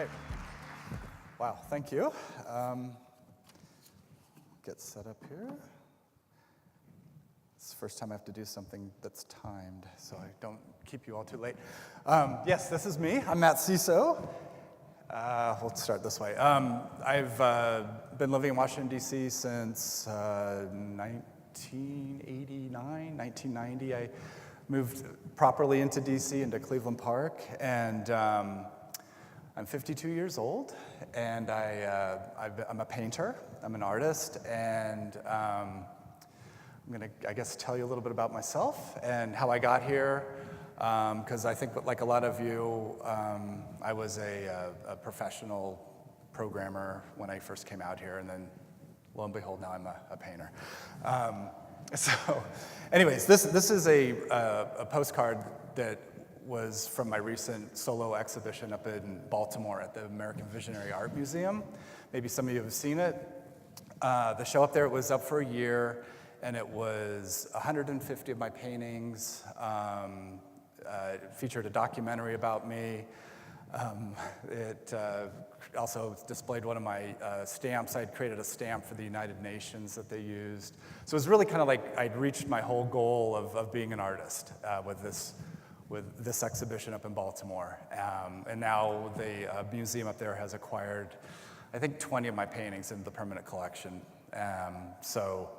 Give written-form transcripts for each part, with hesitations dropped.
right. Wow, thank you. Get set up here. It's the first time I have to do something that's timed, so I don't keep you all too late. Yes, this is me. I'm Matt Sesow. We'll start this way. I've been living in Washington, D.C. since 1989, 1990. I moved properly into D.C., into Cleveland Park, and I'm 52 years old, and I'm a painter. I'm an artist, and I'm going to, I guess, tell you a little bit about myself and how I got here, because I think, like a lot of you, I was a professional programmer when I first came out here, and then, lo and behold, now I'm a painter. So, anyways, this is a postcard that was from my recent solo exhibition up in Baltimore at the American Visionary Art Museum. Maybe some of you have seen it. The show up there, it was up for a year, and it was 150 of my paintings. It featured a documentary about me. It also displayed one of my stamps. I'd created a stamp for the United Nations that they used. So it was really kind of like I'd reached my whole goal of being an artist with this exhibition up in Baltimore. And now the museum up there has acquired, I think, 20 of my paintings into the permanent collection. So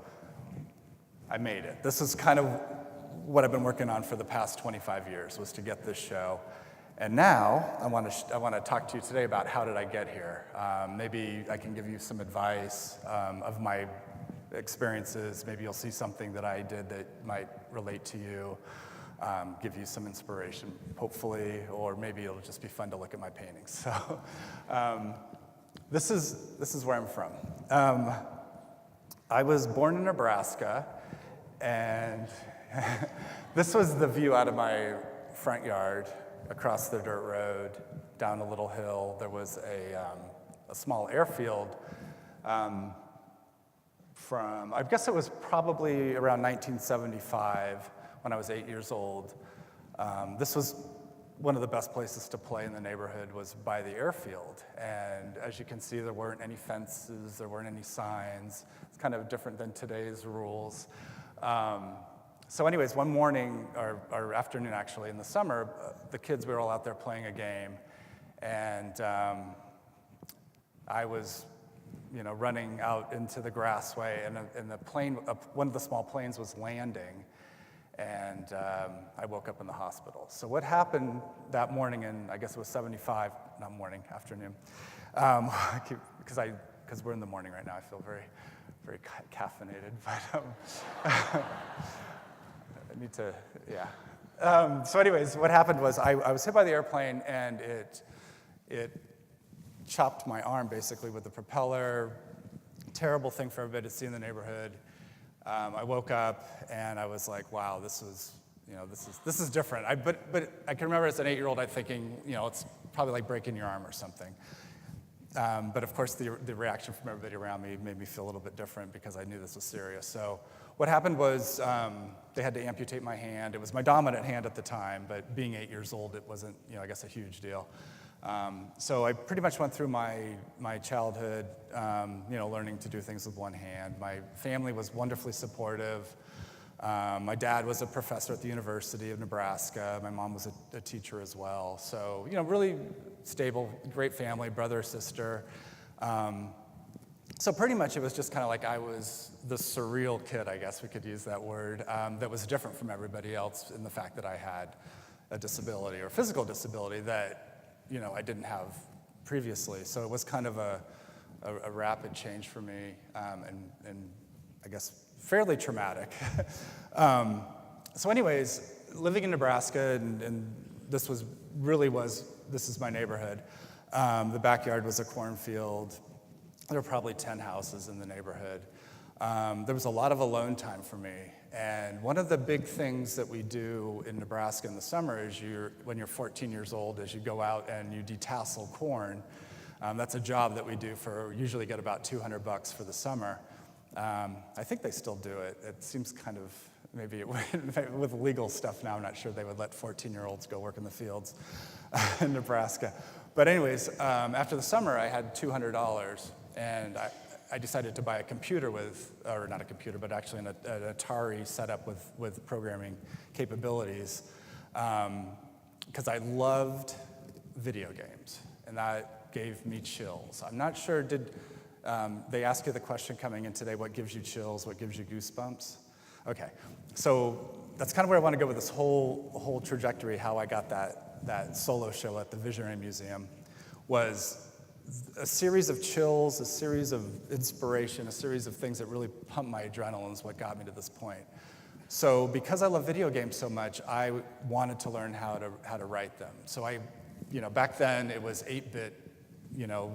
I made it. This is kind of what I've been working on for the past 25 years, was to get this show. And now I want to talk to you today about how did I get here. Maybe I can give you some advice of my experiences. Maybe you'll see something that I did that might relate to you. Give you some inspiration, hopefully, or maybe it'll just be fun to look at my paintings. So, this is where I'm from. I was born in Nebraska, and this was the view out of my front yard, across the dirt road, down a little hill. There was a small airfield from, I guess it was probably around 1975, when I was 8 years old. This was one of the best places to play in the neighborhood, was by the airfield. And as you can see, there weren't any fences, there weren't any signs. It's kind of different than today's rules. So anyways, one morning, or afternoon actually, in the summer, the kids, we were all out there playing a game. And I was running out into the grassway, and the plane, one of the small planes was landing. And I woke up in the hospital. So what happened that morning, and I guess it was 75, not morning, afternoon, because we're in the morning right now, I feel very, very caffeinated, but I need to, yeah. So anyways, what happened was I was hit by the airplane, and it chopped my arm, basically, with the propeller. Terrible thing for everybody to see in the neighborhood. I woke up and I was like, "Wow, this is different." But I can remember as an 8-year-old, I'm thinking, it's probably like breaking your arm or something. But of course, the reaction from everybody around me made me feel a little bit different, because I knew this was serious. So what happened was they had to amputate my hand. It was my dominant hand at the time, but being 8 years old, it wasn't, I guess, a huge deal. So I pretty much went through my childhood, learning to do things with one hand. My family was wonderfully supportive. My dad was a professor at the University of Nebraska. My mom was a teacher as well. So, really stable, great family, brother, sister. So pretty much it was just kind of like I was the surreal kid, I guess we could use that word, that was different from everybody else in the fact that I had a disability, or physical disability, that I didn't have previously. So it was kind of a rapid change for me, and I guess fairly traumatic. So anyways, living in Nebraska, and this is my neighborhood. The backyard was a cornfield. There were probably 10 houses in the neighborhood. There was a lot of alone time for me. And one of the big things that we do in Nebraska in the summer is when you're 14 years old, is you go out and you detassel corn. That's a job that we do usually get about $200 for the summer. I think they still do it. It seems kind of maybe with legal stuff now, I'm not sure they would let 14-year-olds go work in the fields in Nebraska. But anyways, after the summer, I had $200, and I decided to buy a computer or not a computer, but actually an Atari setup with programming capabilities, because I loved video games, and that gave me chills. I'm not sure, did they ask you the question coming in today, what gives you chills, what gives you goosebumps? Okay, so that's kind of where I want to go with this whole trajectory, how I got that solo show at the Visionary Museum, was a series of chills, a series of inspiration, a series of things that really pumped my adrenaline is what got me to this point. So because I love video games so much, I wanted to learn how to write them. So back then it was 8-bit,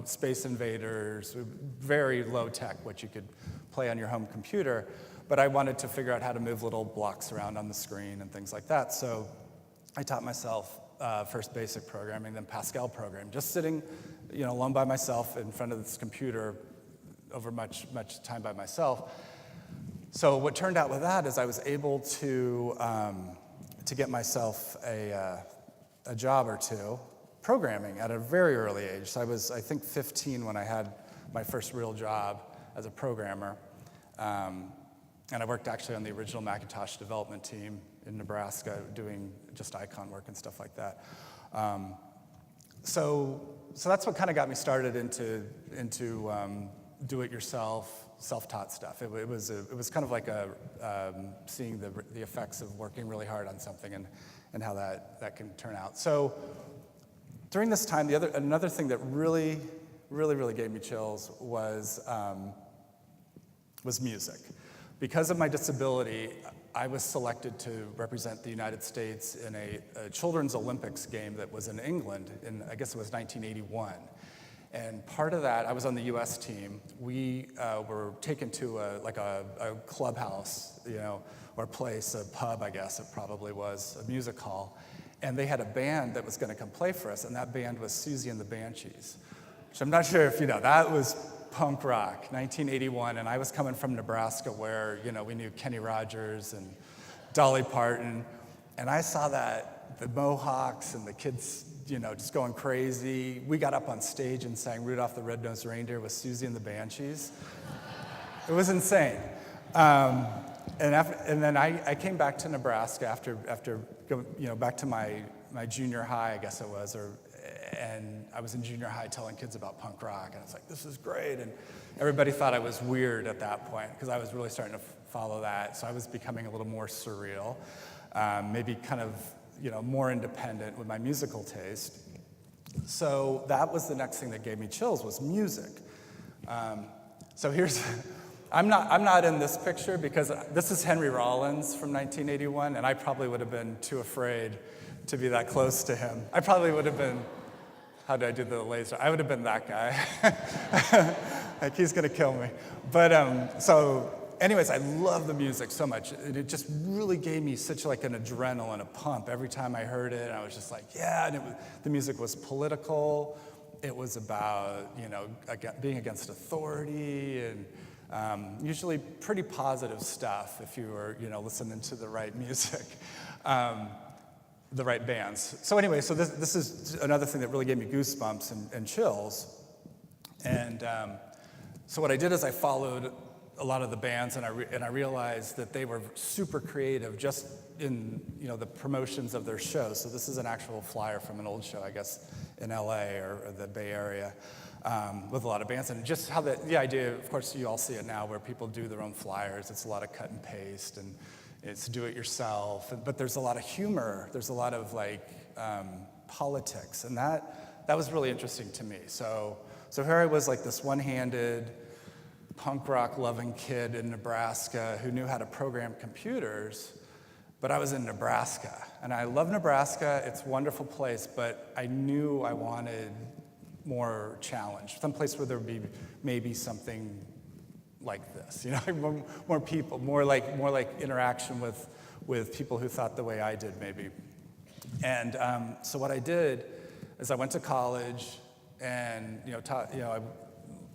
Space Invaders, very low tech, what you could play on your home computer. But I wanted to figure out how to move little blocks around on the screen and things like that. So I taught myself first basic programming, then Pascal programming, just sitting, alone by myself in front of this computer over much time by myself. So what turned out with that is I was able to get myself a job or two programming at a very early age. So I was, I think, 15 when I had my first real job as a programmer. And I worked actually on the original Macintosh development team in Nebraska, doing just icon work and stuff like that. So that's what kind of got me started into do-it-yourself, self-taught stuff. It was kind of like seeing the effects of working really hard on something and how that can turn out. So during this time, another thing that really gave me chills was music. Because of my disability, I was selected to represent the United States in a children's Olympics game that was in England in, I guess it was 1981. And part of that, I was on the US team. We were taken to a clubhouse, or place, a pub, I guess it probably was, a music hall. And they had a band that was going to come play for us, and that band was Susie and the Banshees, which I'm not sure if you know. That was punk rock, 1981, and I was coming from Nebraska where, we knew Kenny Rogers and Dolly Parton, and I saw that, the Mohawks and the kids, just going crazy. We got up on stage and sang Rudolph the Red-Nosed Reindeer with Susie and the Banshees. It was insane. And then I came back to Nebraska after back to my junior high, I guess it was, and I was in junior high telling kids about punk rock, and I was like, this is great, and everybody thought I was weird at that point, because I was really starting to follow that, so I was becoming a little more surreal, maybe kind of, more independent with my musical taste. So that was the next thing that gave me chills, was music. So here's, I'm not in this picture, because this is Henry Rollins from 1981, and I probably would have been too afraid to be that close to him. I probably would have been, how did I do the laser? I would have been that guy. Like, he's gonna kill me. But so anyways, I love the music so much. It just really gave me such like an adrenaline, a pump every time I heard it. And I was just like, yeah, and the music was political. It was about, being against authority, and usually pretty positive stuff if you were, listening to the right music. The right bands. So anyway, so this is another thing that really gave me goosebumps and chills. And so what I did is I followed a lot of the bands, and I realized that they were super creative just in the promotions of their shows. So this is an actual flyer from an old show, I guess, in LA or the Bay Area, with a lot of bands. And just how the idea, of course, you all see it now, where people do their own flyers. It's a lot of cut and paste, and it's do it yourself, but there's a lot of humor. There's a lot of politics, and that was really interesting to me. So here I was, like this one-handed, punk rock loving kid in Nebraska who knew how to program computers, but I was in Nebraska, and I love Nebraska. It's a wonderful place, but I knew I wanted more challenge, some place where there would be maybe something like this, more people, more like interaction with people who thought the way I did, maybe. And so what I did is I went to college, and I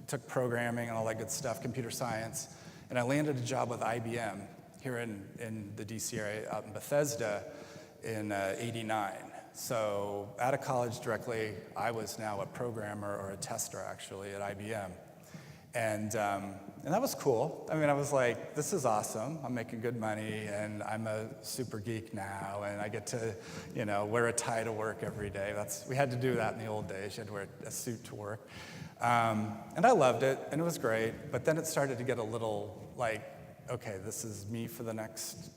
took programming and all that good stuff, computer science, and I landed a job with IBM here in the DC area, out in Bethesda in '89. So out of college directly, I was now a programmer or a tester actually at IBM. And that was cool. I mean, I was like, this is awesome. I'm making good money, and I'm a super geek now, and I get to, wear a tie to work every day. We had to do that in the old days. You had to wear a suit to work. And I loved it, and it was great. But then it started to get a little like, okay, this is me for the next,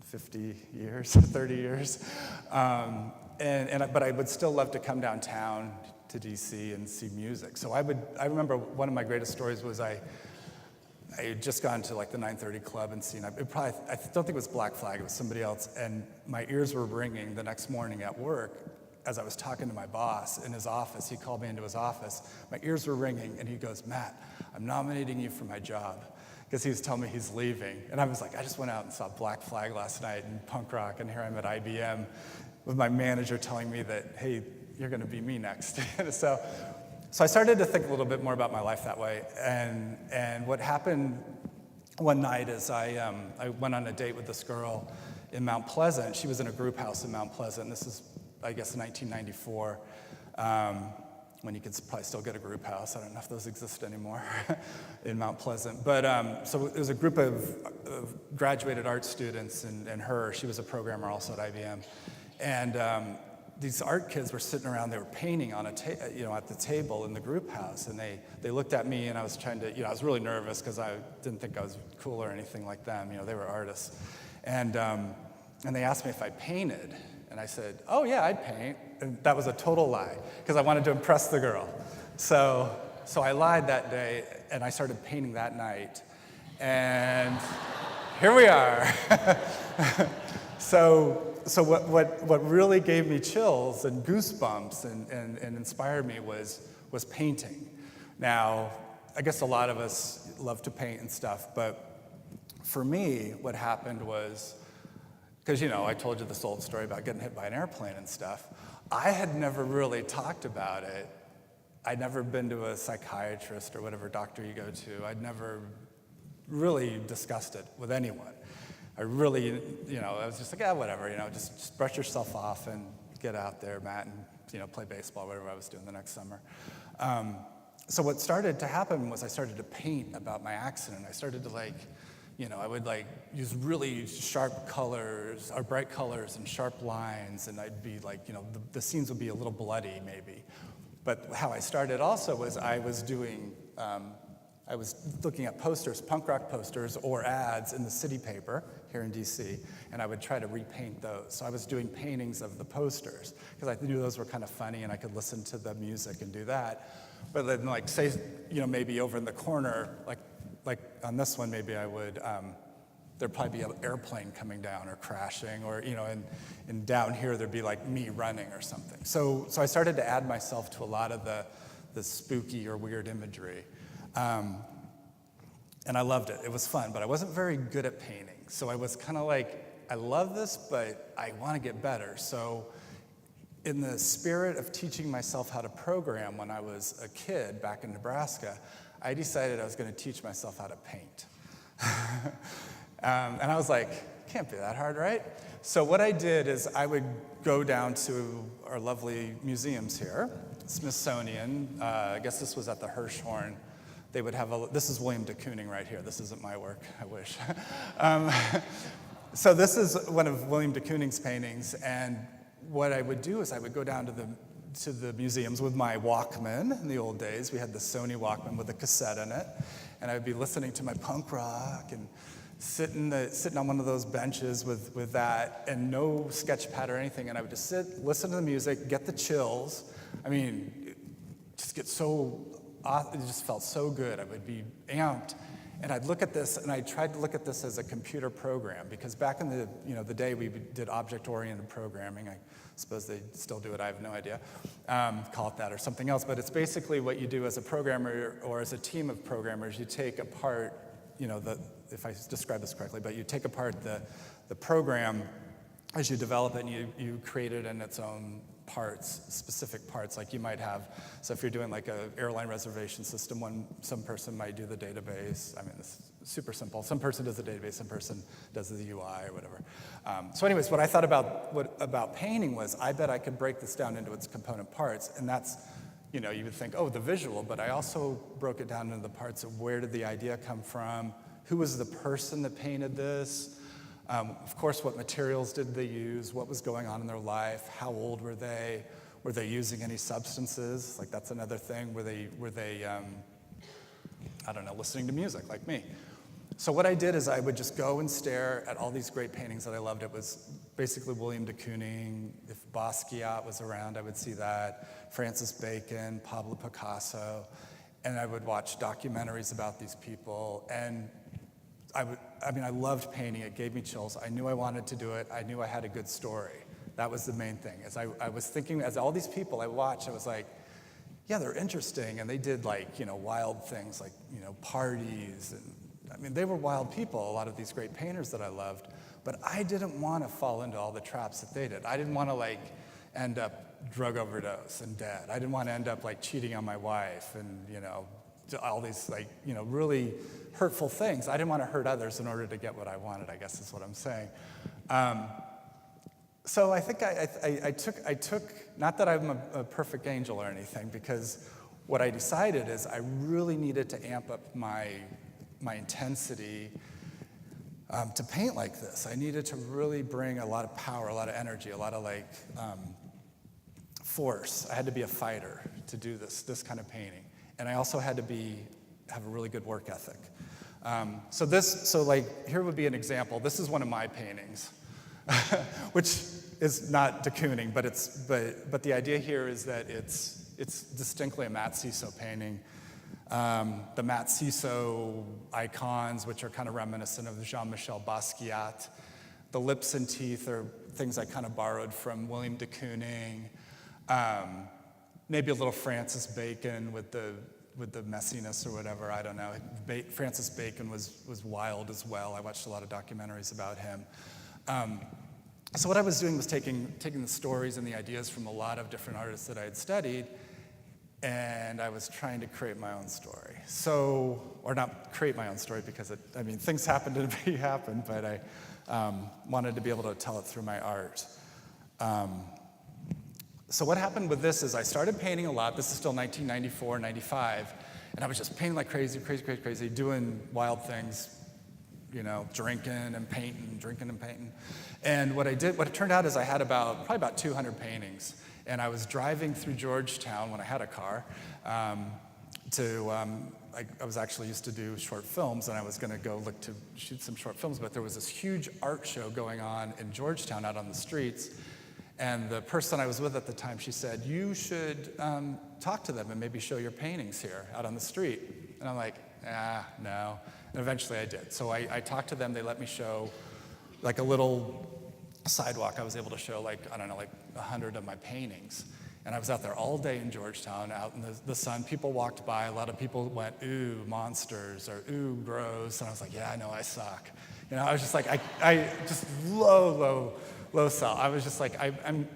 50 years, 30 years. But I would still love to come downtown to DC and see music. So I remember one of my greatest stories was I had just gone to like the 930 Club and seen, I don't think it was Black Flag, it was somebody else, and my ears were ringing the next morning at work as I was talking to my boss in his office. He called me into his office. My ears were ringing, and he goes, Matt, I'm nominating you for my job. Because he was telling me he's leaving. And I was like, I just went out and saw Black Flag last night and punk rock, and here I'm at IBM with my manager telling me that, hey, you're gonna be me next. So I started to think a little bit more about my life that way. And what happened one night is I went on a date with this girl in Mount Pleasant. She was in a group house in Mount Pleasant. This is, I guess, 1994. When you could probably still get a group house. I don't know if those exist anymore in Mount Pleasant. But so it was a group of graduated art students and her. She was a programmer also at IBM. And these art kids were sitting around, they were painting on at the table in the group house. And they looked at me, and I was trying to, I was really nervous because I didn't think I was cool or anything like them. They were artists. And they asked me if I painted. And I said, oh yeah, I'd paint. And that was a total lie, because I wanted to impress the girl. So I lied that day, and I started painting that night. And here we are. So what really gave me chills and goosebumps and inspired me was painting. Now, I guess a lot of us love to paint and stuff, but for me, what happened was, because, I told you this old story about getting hit by an airplane and stuff. I had never really talked about it. I'd never been to a psychiatrist or whatever doctor you go to. I'd never really discussed it with anyone. I really, I was just like, whatever, just brush yourself off and get out there, Matt, and, play baseball, whatever I was doing the next summer. So what started to happen was I started to paint about my accident. I started to I would use really sharp colors, or bright colors and sharp lines, and I'd be the scenes would be a little bloody maybe. But how I started also was I was looking at posters, punk rock posters or ads in the city paper here in DC, and I would try to repaint those. So I was doing paintings of the posters, because I knew those were kind of funny and I could listen to the music and do that. But then say, maybe over in the corner, like on this one, maybe I would, there'd probably be an airplane coming down or crashing, or, and down here there'd be me running or something. So I started to add myself to a lot of the spooky or weird imagery. And I loved it. It was fun, but I wasn't very good at painting. So I was kind of I love this, but I want to get better. So in the spirit of teaching myself how to program when I was a kid back in Nebraska, I decided I was going to teach myself how to paint. And I was like, can't be that hard, right? So what I did is I would go down to our lovely museums here, Smithsonian. I guess this was at the Hirshhorn. They would have this is William de Kooning right here. This isn't my work, I wish. So this is one of William de Kooning's paintings, and what I would do is I would go down to the museums with my Walkman. In the old days, we had the Sony Walkman with a cassette in it, and I would be listening to my punk rock and sitting on one of those benches with that, and no sketch pad or anything, and I would just sit, listen to the music, get the chills. I mean, just get so, it just felt so good. I would be amped, and I'd look at this, and I tried to look at this as a computer program, because back in the day we did object-oriented programming. I suppose they still do it, I have no idea. Call it that or something else, but it's basically what you do as a programmer or as a team of programmers. You take apart, if I describe this correctly, but you take apart the program as you develop it and you create it in its own parts, specific parts, like you might have, so if you're doing like an airline reservation system, some person might do the database. I mean, it's super simple. Some person does the database, some person does the UI or whatever. So anyways, what I thought about painting was, I bet I could break this down into its component parts, and that's, you know, you would think, oh, the visual, but I also broke it down into the parts of where did the idea come from, who was the person that painted this, of course, what materials did they use? What was going on in their life? How old were they? Were they using any substances? Like, that's another thing. Were they I don't know, listening to music like me? So what I did is I would just go and stare at all these great paintings that I loved. It was basically William de Kooning. If Basquiat was around, I would see that. Francis Bacon, Pablo Picasso. And I would watch documentaries about these people. And I loved painting. It gave me chills. I knew I wanted to do it. I knew I had a good story. That was the main thing. As I was thinking, as all these people I watched, I was like, yeah, they're interesting. And they did, like, you know, wild things, like, you know, parties. And I mean, they were wild people, a lot of these great painters that I loved. But I didn't want to fall into all the traps that they did. I didn't want to, like, end up drug overdose and dead. I didn't want to end up, like, cheating on my wife and, you know, all these, like, you know, really hurtful things. I didn't want to hurt others in order to get what I wanted, I guess is what I'm saying. So I think I took, not that I'm a perfect angel or anything, because what I decided is I really needed to amp up my intensity to paint like this. I needed to really bring a lot of power, a lot of energy, a lot of, like, force. I had to be a fighter to do this kind of painting. And I also had to have a really good work ethic. So like, here would be an example. This is one of my paintings, which is not de Kooning, but the idea here is that it's distinctly a Matt Sesow painting. The Matt Sesow icons, which are kind of reminiscent of Jean-Michel Basquiat. The lips and teeth are things I kind of borrowed from William de Kooning. Maybe a little Francis Bacon with the messiness or whatever, I don't know. Francis Bacon was wild as well. I watched a lot of documentaries about him. So what I was doing was taking the stories and the ideas from a lot of different artists that I had studied, and I was trying to create my own story. So, or not create my own story, because things happened to be happened, but I wanted to be able to tell it through my art. So what happened with this is I started painting a lot. This is still 1994, 95, and I was just painting like crazy, doing wild things, you know, drinking and painting. And what it turned out is I had probably about 200 paintings. And I was driving through Georgetown when I had a car I was actually used to do short films, and I was going to go look to shoot some short films, but there was this huge art show going on in Georgetown out on the streets. And the person I was with at the time, she said, you should talk to them and maybe show your paintings here out on the street. And I'm like, no. And eventually I did. So I talked to them. They let me show like a little sidewalk. I was able to show like 100 of my paintings. And I was out there all day in Georgetown, out in the sun. People walked by. A lot of people went, ooh, monsters, or ooh, gross. And I was like, yeah, I know, I suck. You know, I was just like, I just low self. I was just like,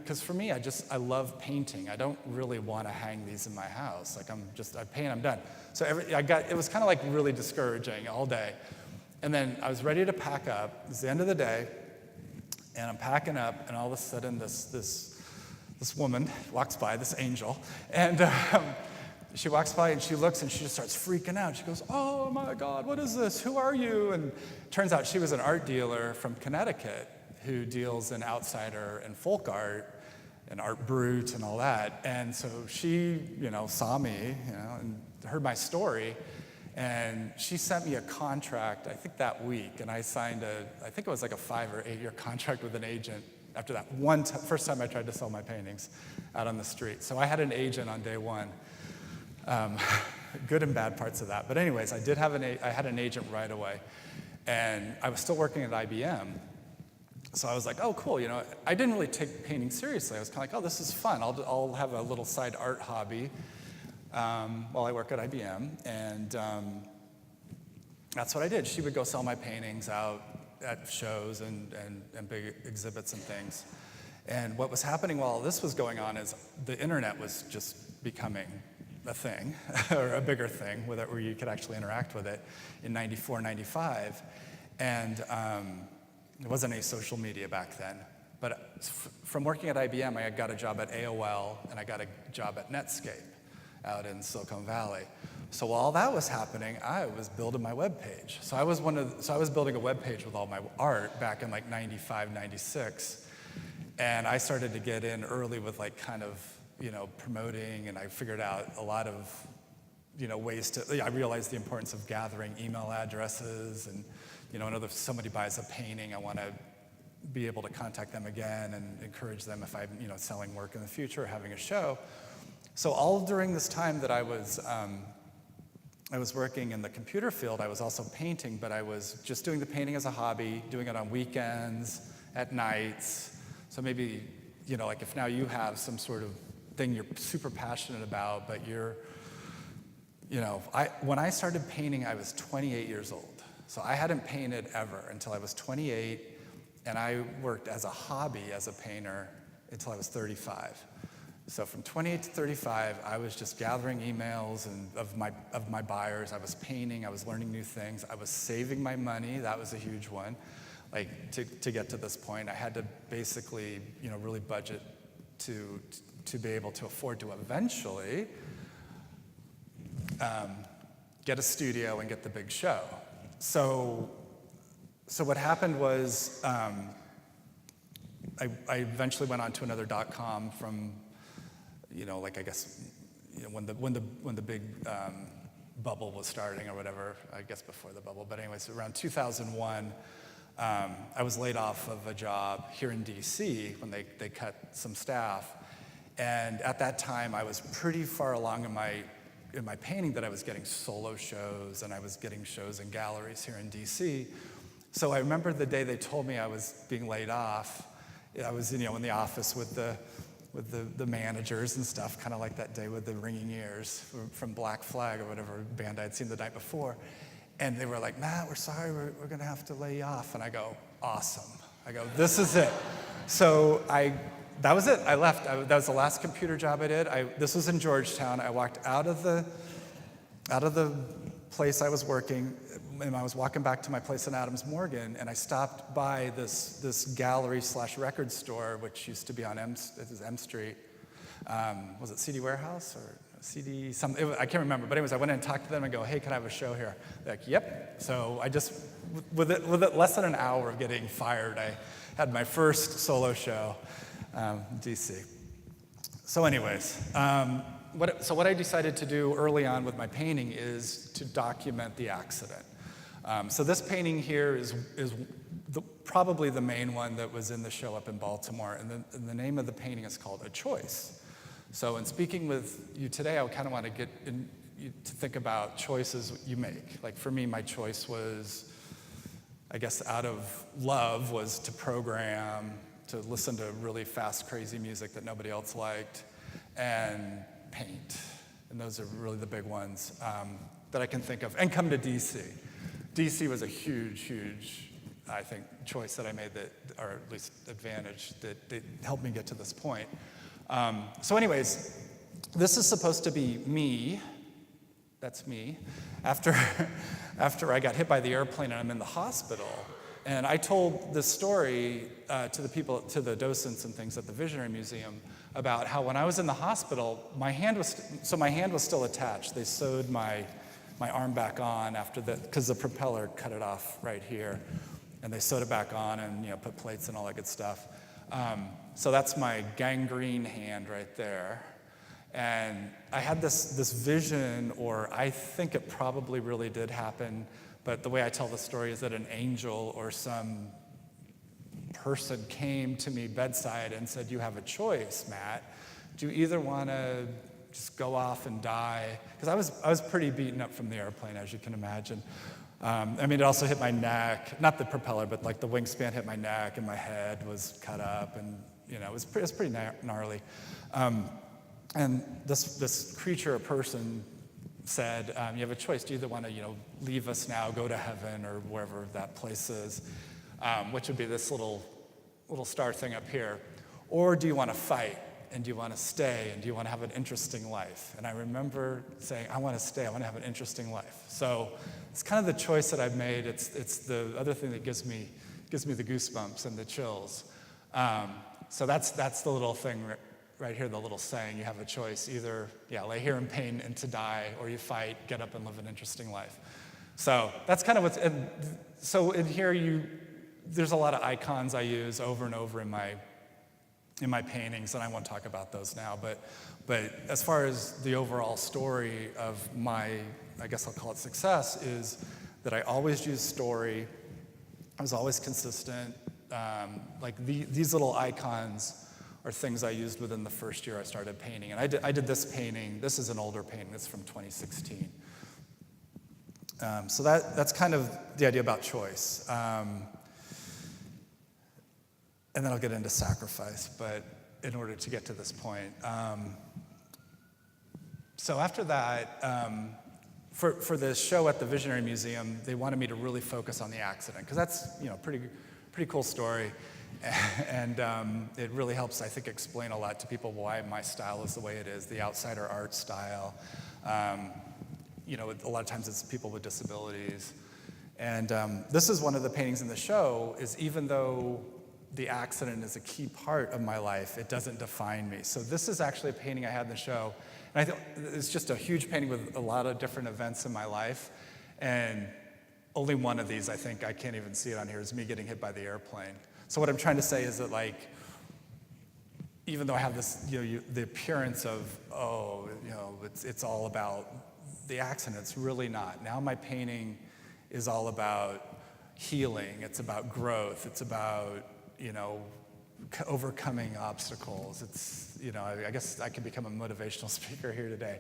because for me, I love painting. I don't really want to hang these in my house. Like, I paint, I'm done. So it was kind of like really discouraging all day. And then I was ready to pack up. It was the end of the day, and I'm packing up, and all of a sudden this woman walks by, this angel, and she walks by and she looks and she just starts freaking out. She goes, oh my God, what is this? Who are you? And it turns out she was an art dealer from Connecticut who deals in outsider and folk art and art brut and all that. And so she, saw me, and heard my story, and she sent me a contract, I think that week, and I signed I think it was like a 5 or 8 year contract with an agent after that first time I tried to sell my paintings out on the street. So I had an agent on day one. Good and bad parts of that. But anyways, I had an agent right away. And I was still working at IBM. So I was like, oh, cool. I didn't really take painting seriously. I was kind of like, oh, this is fun. I'll have a little side art hobby while I work at IBM. And that's what I did. She would go sell my paintings out at shows and big exhibits and things. And what was happening while this was going on is the internet was just becoming a thing, or a bigger thing, where you could actually interact with it in 94, 95. And there wasn't any social media back then. But from working at IBM, I got a job at AOL, and I got a job at Netscape out in Silicon Valley. So while that was happening, I was building my web page. So I was building a web page with all my art back in like 95, 96. And I started to get in early with like kind of, promoting, and I figured out a lot of, ways to, I realized the importance of gathering email addresses, and, if somebody buys a painting, I want to be able to contact them again and encourage them if I'm, selling work in the future or having a show. So all during this time that I was working in the computer field, I was also painting, but I was just doing the painting as a hobby, doing it on weekends, at nights. So maybe, like if now you have some sort of thing you're super passionate about, but you're, when I started painting, I was 28 years old. So I hadn't painted ever until I was 28, and I worked as a hobby as a painter until I was 35. So from 28 to 35, I was just gathering emails of my buyers. I was painting, I was learning new things, I was saving my money. That was a huge one. Like to get to this point, I had to basically, really budget to be able to afford to eventually get a studio and get the big show. So what happened was I eventually went on to another .com from, I guess, when the big bubble was starting or whatever, I guess before the bubble, but anyways, around 2001, I was laid off of a job here in DC when they cut some staff. And at that time, I was pretty far along in my painting that I was getting solo shows, and I was getting shows in galleries here in DC. So I remember the day they told me I was being laid off. I was, in the office with the managers and stuff, kind of like that day with the ringing ears from Black Flag or whatever band I'd seen the night before. And they were like, Matt, we're sorry, we're gonna have to lay you off. And I go, awesome. I go, this is it. So that was it. I left. That was the last computer job I did. This was in Georgetown. I walked out of the place I was working, and I was walking back to my place in Adams Morgan, and I stopped by this gallery / record store, which used to be on M Street. Was it CD Warehouse or CD? I can't remember. But anyways, I went in and talked to them and go, hey, can I have a show here? They're like, yep. So I just, with it less than an hour of getting fired, I had my first solo show. DC. So anyways, what I decided to do early on with my painting is to document the accident. So this painting here is probably the main one that was in the show up in Baltimore, and the name of the painting is called A Choice. So in speaking with you today, I kind of want to get you to think about choices you make. Like for me, my choice was, I guess out of love, was to program, to listen to really fast, crazy music that nobody else liked, and paint. And those are really the big ones that I can think of. And come to DC. DC was a huge, I think, choice that I made or at least advantage that helped me get to this point. So anyways, this is supposed to be me. That's me. After I got hit by the airplane and I'm in the hospital. And I told this story to the people, to the docents and things at the Visionary Museum about how when I was in the hospital, my hand was still attached. They sewed my arm back on because the propeller cut it off right here. And they sewed it back on and put plates and all that good stuff. So that's my gangrene hand right there. And I had this vision, or I think it probably really did happen, but the way I tell the story is that an angel or some person came to me bedside and said, you have a choice, Matt. Do you either want to just go off and die? Because I was pretty beaten up from the airplane, as you can imagine. It also hit my neck, not the propeller, but like the wingspan hit my neck, and my head was cut up, and it was pretty gnarly. And this creature, a person, said, you have a choice. Do you either want to, leave us now, go to heaven, or wherever that place is, which would be this little star thing up here? Or do you want to fight, and do you want to stay, and do you want to have an interesting life? And I remember saying, I want to stay, I want to have an interesting life. So it's kind of the choice that I've made. It's the other thing that gives me the goosebumps and the chills. So that's the little thing right here, the little saying, you have a choice, either lay here in pain and to die, or you fight, get up and live an interesting life. So that's kind of what's, and so in here there's a lot of icons I use over and over in my paintings, and I won't talk about those now, but as far as the overall story of my, I guess I'll call it success, is that I always use story. I was always consistent. These little icons are things I used within the first year I started painting. And I did this painting. This is an older painting. It's from 2016. So that's kind of the idea about choice. And then I'll get into sacrifice, but in order to get to this point. So after that, for the show at the Visionary Museum, they wanted me to really focus on the accident, because that's pretty cool story. And it really helps, I think, explain a lot to people why my style is the way it is, the outsider art style. A lot of times it's people with disabilities. And this is one of the paintings in the show, is even though the accident is a key part of my life, it doesn't define me. So this is actually a painting I had in the show. And I think it's just a huge painting with a lot of different events in my life. And only one of these, I think, I can't even see it on here, is me getting hit by the airplane. So what I'm trying to say is that, even though I have this, the appearance of, it's all about the accident, it's really not. Now my painting is all about healing. It's about growth. It's about, overcoming obstacles. It's, I guess I could become a motivational speaker here today.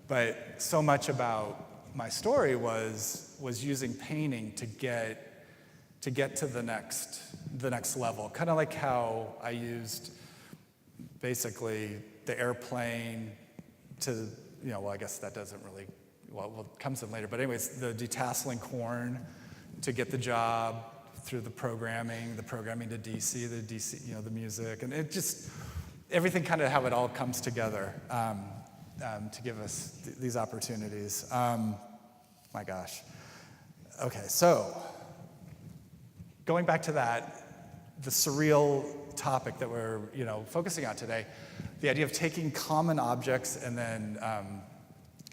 But so much about my story was using painting to get to the next level. Kind of like how I used basically the airplane to, I guess that doesn't really, it comes in later. But anyways, the detasseling corn to get the job, through the programming to DC, the music, and it just, everything kind of how it all comes together to give us these opportunities. My gosh. Okay, so going back to that, the surreal topic that we're focusing on today, the idea of taking common objects and then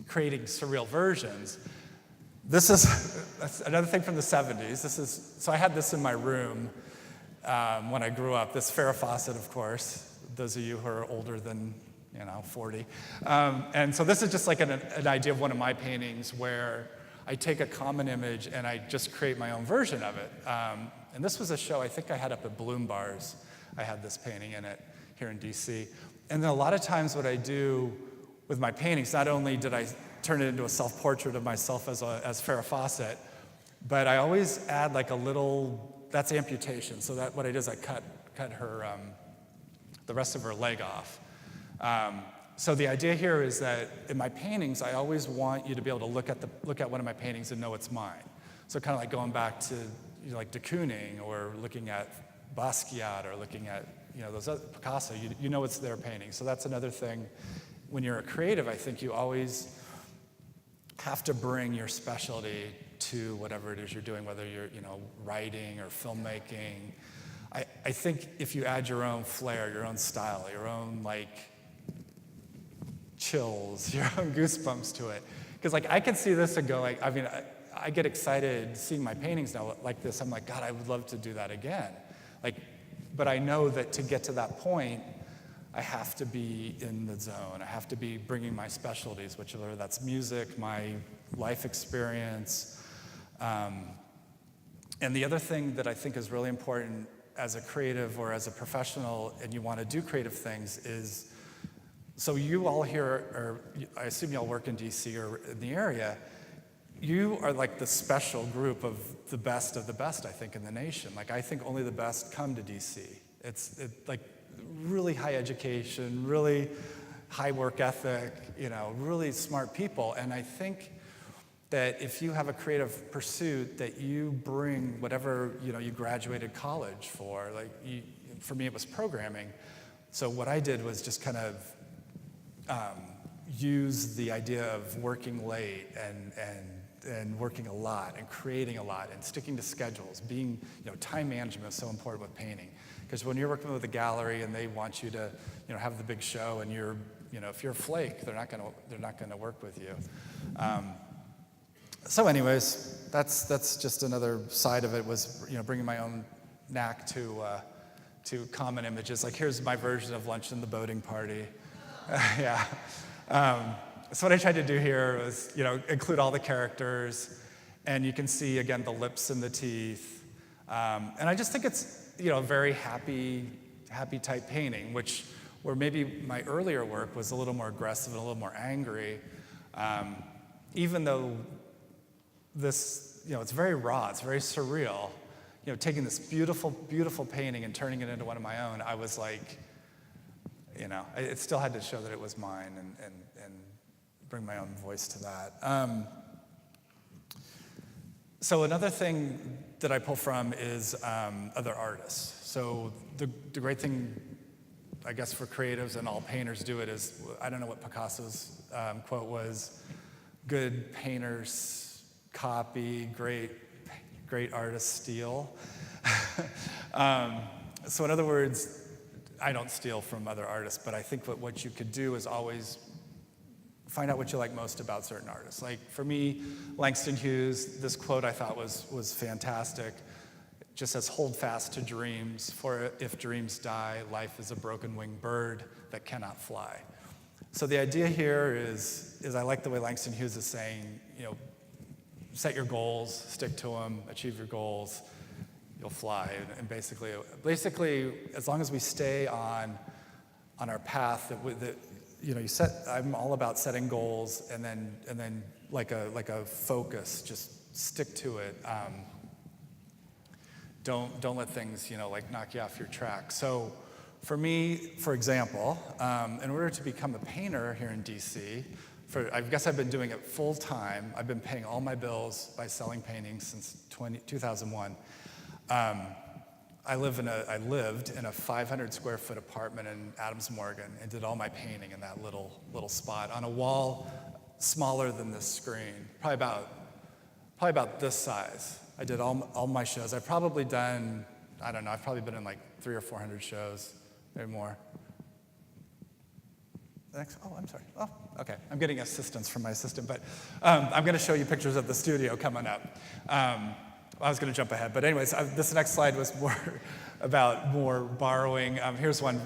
creating surreal versions. That's another thing from the 70s. So I had this in my room when I grew up, this Farrah Fawcett, of course, those of you who are older than 40. And so this is just like an idea of one of my paintings where I take a common image and I just create my own version of it. And this was a show I think I had up at Bloom Bars. I had this painting in it here in DC. And then a lot of times what I do with my paintings, not only did I turn it into a self-portrait of myself as Farrah Fawcett, but I always add like a little, that's amputation. So that what I do is I cut her, the rest of her leg off. So the idea here is that in my paintings, I always want you to be able to look at one of my paintings and know it's mine. So kind of like going back to like de Kooning, or looking at Basquiat, or looking at those other, Picasso. You know it's their painting. So that's another thing. When you're a creative, I think you always have to bring your specialty to whatever it is you're doing, whether you're writing or filmmaking. I think if you add your own flair, your own style, your own chills, your own goosebumps to it, because I can see this and go I get excited seeing my paintings now like this. I'm like, God, I would love to do that again. But I know that to get to that point, I have to be in the zone. I have to be bringing my specialties, whether that's music, my life experience. And the other thing that I think is really important as a creative or as a professional, and you want to do creative things, is, so you all here, or I assume you all work in DC or in the area, you are like the special group of the best, I think, in the nation. I think only the best come to DC. It's really high education, really high work ethic, really smart people. And I think that if you have a creative pursuit, that you bring whatever you graduated college for. For me, it was programming. So what I did was just kind of use the idea of working late and working a lot and creating a lot and sticking to schedules. Being, time management is so important with painting, because when you're working with a gallery and they want you to, have the big show, and you're, if you're a flake, they're not gonna work with you. So anyways, that's just another side of it, was bringing my own knack to common images. Like, here's my version of Lunch in the Boating Party. Yeah. So what I tried to do here was include all the characters, and you can see again the lips and the teeth, and I just think it's a very happy type painting, where maybe my earlier work was a little more aggressive and a little more angry, even though this, it's very raw, it's very surreal. Taking this beautiful, beautiful painting and turning it into one of my own, I was like, it still had to show that it was mine and bring my own voice to that. So another thing that I pull from is other artists. So the great thing, I guess, for creatives, and all painters do it, is, I don't know what Picasso's quote was: good painters copy, great artists steal. So in other words, I don't steal from other artists, but I think what you could do is always find out what you like most about certain artists. Like for me, Langston Hughes, this quote I thought was fantastic. It just says, "Hold fast to dreams, for if dreams die, life is a broken-winged bird that cannot fly." So the idea here is I like the way Langston Hughes is saying, set your goals, stick to them, achieve your goals, you'll fly. And basically, as long as we stay on our path, I'm all about setting goals, and then like a focus, just stick to it. Don't let things knock you off your track. So for me, for example, in order to become a painter here in DC, I guess I've been doing it full time. I've been paying all my bills by selling paintings since 2001. I lived in a 500 square foot apartment in Adams Morgan, and did all my painting in that little spot on a wall smaller than this screen, probably about this size. I did all my shows. I've probably done, I don't know, I've probably been in like 300 or 400 shows, maybe more. Oh, I'm sorry. Oh, okay. I'm getting assistance from my assistant, but I'm going to show you pictures of the studio coming up. I was going to jump ahead, but anyways, this next slide was more borrowing. Here's one.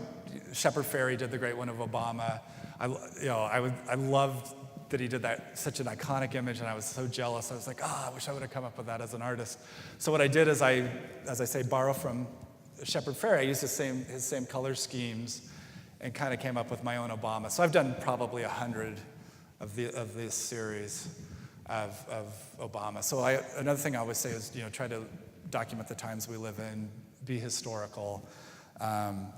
Shepard Fairey did the great one of Obama. I loved that he did that, such an iconic image, and I was so jealous. I was like, I wish I would have come up with that as an artist. So what I did is as I say, borrow from Shepard Fairey. I used his same color schemes, and kind of came up with my own Obama. So I've done probably 100 of this series of Obama. So another thing I always say is, try to document the times we live in, be historical. And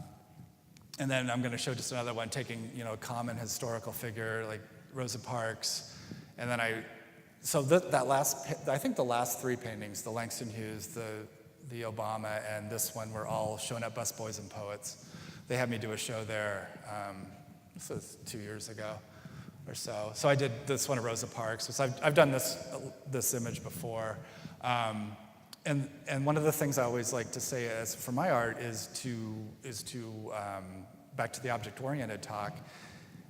then I'm going to show just another one, taking a common historical figure like Rosa Parks, and then I think the last three paintings, the Langston Hughes, the Obama, and this one, were all shown at Busboys and Poets. They had me do a show there, this was 2 years ago or so. So I did this one of Rosa Parks. So I've done this image before. And one of the things I always like to say as for my art is to back to the object-oriented talk,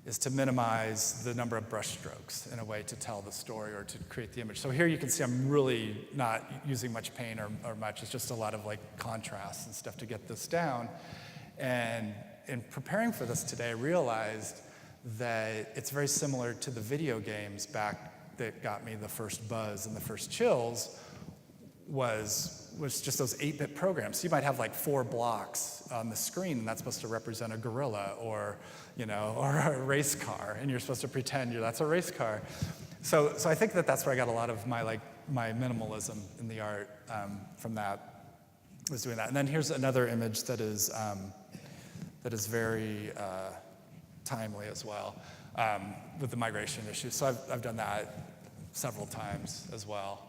is to minimize the number of brush strokes in a way to tell the story or to create the image. So here you can see I'm really not using much paint or much. It's just a lot of contrast and stuff to get this down. And in preparing for this today, I realized that it's very similar to the video games that got me the first buzz and the first chills, was just those 8-bit programs. So you might have 4 blocks on the screen, and that's supposed to represent a gorilla or a race car, and you're supposed to pretend that's a race car. So I think that's where I got a lot of my minimalism in the art from that. Was doing that. And then here's another image that is very timely as well, with the migration issue. So I've done that. several times as well.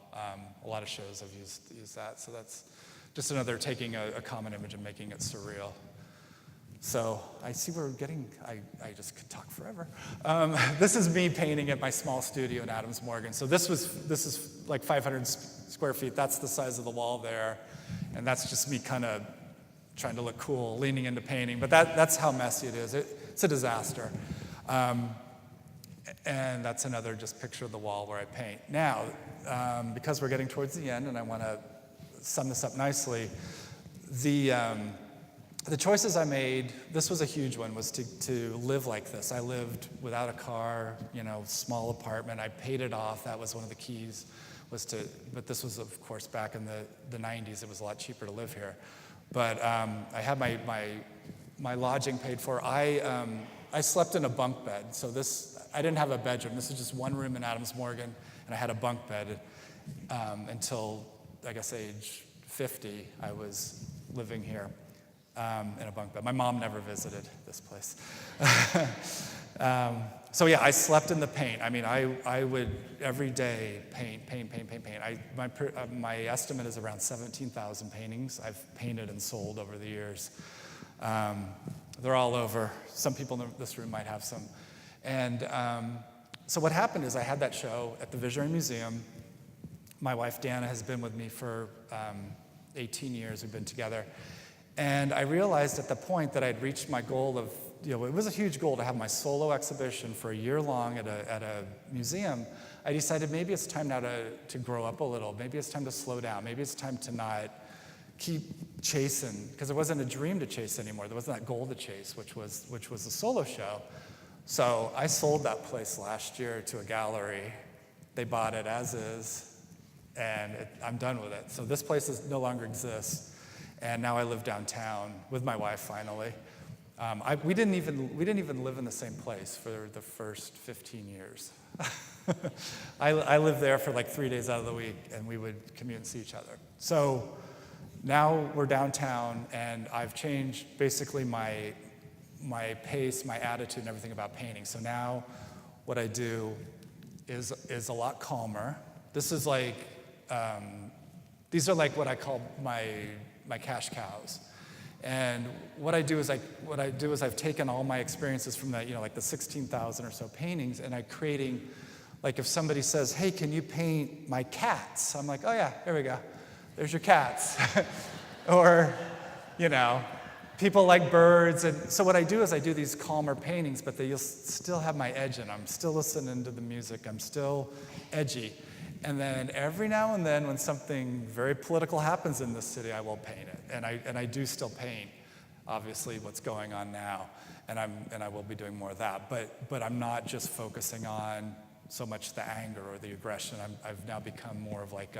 A lot of shows have used that, so that's just another taking a common image and making it surreal. So I see we're getting, I just could talk forever. This is me painting at my small studio in Adams Morgan. So this is like 500 square feet. That's the size of the wall there. And that's just me kind of trying to look cool, leaning into painting. But that's how messy it is. It's a disaster. And that's another just picture of the wall where I paint. Now, because we're getting towards the end and I want to sum this up nicely, the choices I made, this was a huge one, was to live like this. I lived without a car, small apartment. I paid it off. That was one of the keys, but this was, of course, back in the 90s. It was a lot cheaper to live here. But I had my lodging paid for. I slept in a bunk bed. So I didn't have a bedroom. This is just one room in Adams Morgan, and I had a bunk bed until, I guess, age 50. I was living here. In a bunk bed. My mom never visited this place. So yeah, I slept in the paint. I mean, I would every day paint. My estimate is around 17,000 paintings I've painted and sold over the years. They're all over. Some people in this room might have some. And so what happened is I had that show at the Visionary Museum. My wife, Dana, has been with me for 18 years. We've been together. And I realized at the point that I'd reached my goal of, it was a huge goal to have my solo exhibition for a year long at a museum. I decided maybe it's time now to grow up a little. Maybe it's time to slow down. Maybe it's time to not keep chasing, because there wasn't a dream to chase anymore. There wasn't that goal to chase, which was the solo show. So I sold that place last year to a gallery. They bought it as is, and I'm done with it. So this place no longer exists. And now I live downtown with my wife finally. We didn't even live in the same place for the first 15 years. I lived there for like 3 days out of the week, and we would commute and see each other. So now we're downtown, and I've changed basically my pace, my attitude, and everything about painting. So now what I do is a lot calmer. This is like these are like what I call my cash cows. And what I do is I've taken all my experiences from that, like the 16,000 or so paintings, and I'm creating, like if somebody says, hey, can you paint my cats? I'm like, oh yeah, here we go. There's your cats. Or, people like birds. And so what I do is I do these calmer paintings, but you'll still have my edge in them. I'm still listening to the music. I'm still edgy. And then every now and then when something very political happens in this city, I will paint it. And I do still paint, obviously, what's going on now. And I will be doing more of that. But I'm not just focusing on so much the anger or the aggression. I've now become more of like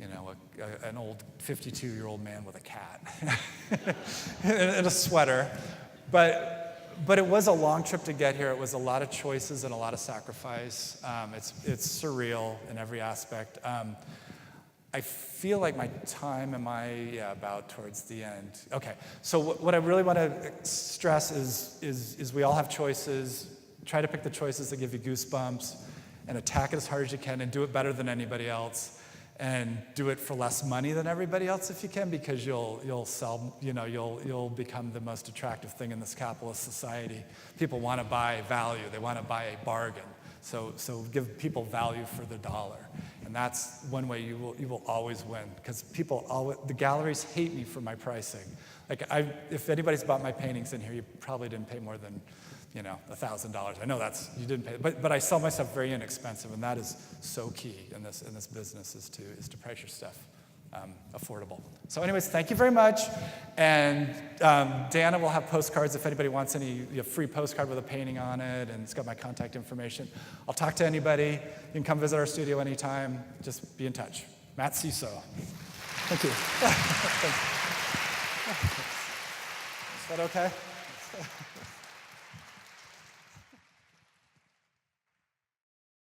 an old 52-year-old man with a cat and a sweater. But it was a long trip to get here. It was a lot of choices and a lot of sacrifice. It's surreal in every aspect. I feel like my time, about towards the end. Okay, so what I really want to stress is we all have choices. Try to pick the choices that give you goosebumps and attack it as hard as you can and do it better than anybody else. And do it for less money than everybody else if you can, because you'll sell, you'll become the most attractive thing in this capitalist society. People want to buy value. They want to buy a bargain. So give people value for the dollar. And that's one way you will always win, because the galleries hate me for my pricing. Like if anybody's bought my paintings in here, you probably didn't pay more than $1,000. I know you didn't pay, but I sell my stuff very inexpensive, and that is so key in this business is to price your stuff affordable. So anyways, thank you very much. And Dana will have postcards if anybody wants any free postcard with a painting on it, and it's got my contact information. I'll talk to anybody. You can come visit our studio anytime. Just be in touch. Matt Sesow. Thank you. Thank you. Is that okay?